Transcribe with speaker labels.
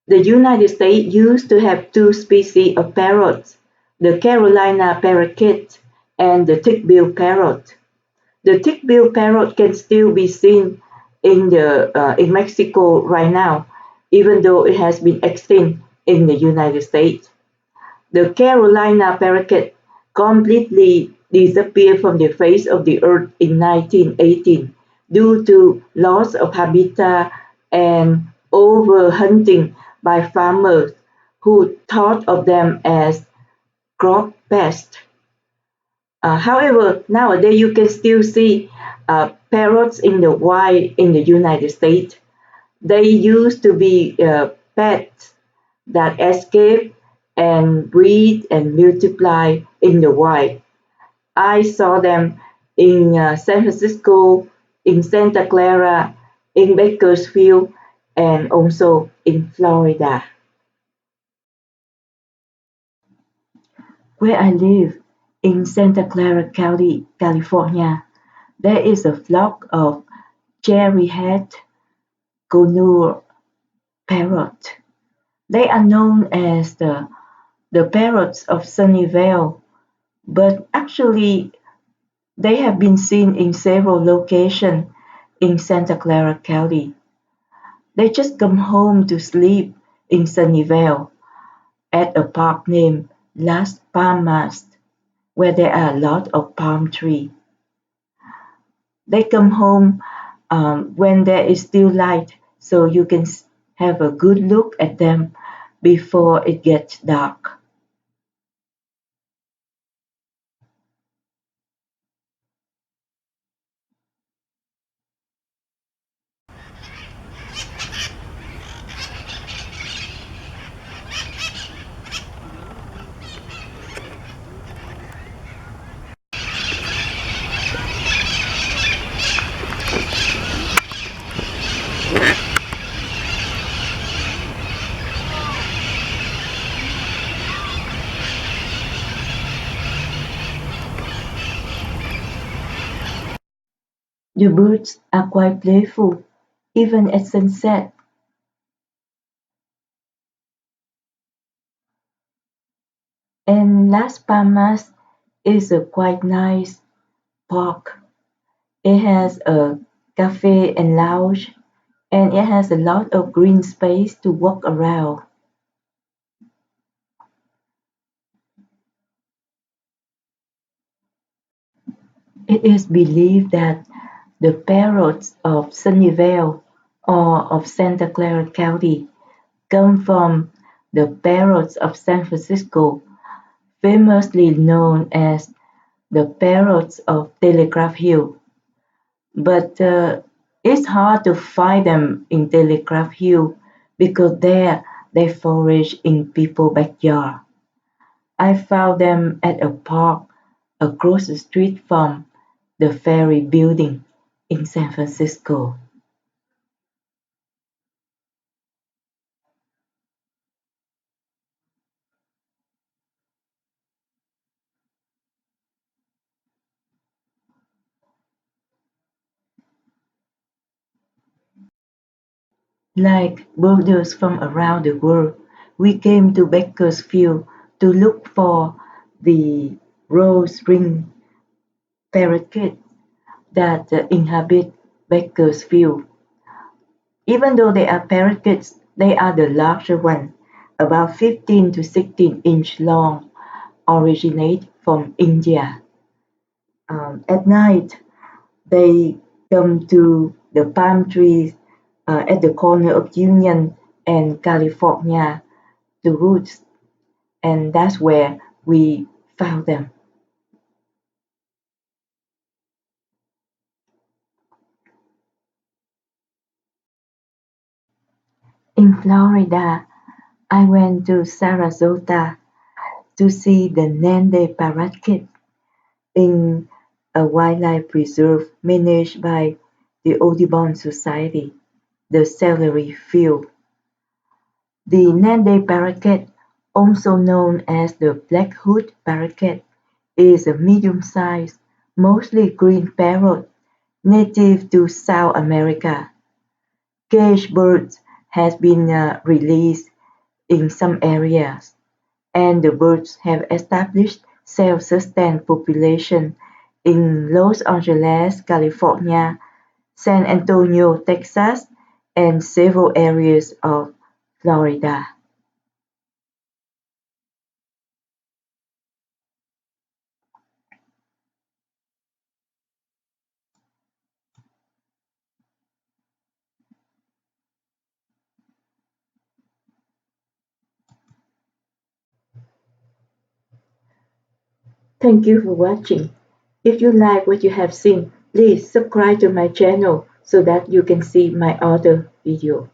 Speaker 1: The United States used to have two species of parrots, the Carolina parakeet and the thick-billed parrot. The thick-billed parrot can still be seen in Mexico right now, even though it has been extinct in the United States. The Carolina parakeet completely disappeared from the face of the earth in 1918 due to loss of habitat and overhunting by farmers who thought of them as crop pests. However, nowadays you can still see parrots in the wild in the United States. They used to be pets that escape and breed and multiply in the wild. I saw them in San Francisco, in Santa Clara, in Bakersfield, and also in Florida. Where I live, in Santa Clara County, California, there is a flock of cherry-head Goon parrot. They are known as the parrots of Sunnyvale, but actually they have been seen in several locations in Santa Clara County. They just come home to sleep in Sunnyvale at a park named Las Palmas, where there are a lot of palm trees. They come home when there is still light, so you can have a good look at them before it gets dark. The birds are quite playful, even at sunset. And Las Palmas is a quite nice park. It has a cafe and lounge, and it has a lot of green space to walk around. It is believed that the parrots of Sunnyvale or of Santa Clara County come from the parrots of San Francisco, famously known as the parrots of Telegraph Hill. But it's hard to find them in Telegraph Hill because there they forage in people's backyard. I found them at a park across the street from the Ferry building in San Francisco. Like builders from around the world, we came to Bakersfield to look for the rose-ringed parakeet that inhabit Bakersfield. Even though they are parakeets, they are the larger one, about 15 to 16-inch long, originate from India. At night, they come to the palm trees at the corner of Union and California to roost, and that's where we found them. In Florida, I went to Sarasota to see the Nande parakeet in a wildlife preserve managed by the Audubon Society, the Celery field. The Nande parakeet, also known as the black-hood parakeet, is a medium-sized, mostly green parrot native to South America. Caged birds has been released in some areas, and the birds have established self-sustained population in Los Angeles, California, San Antonio, Texas, and several areas of Florida. Thank you for watching. If you like what you have seen, please subscribe to my channel so that you can see my other video.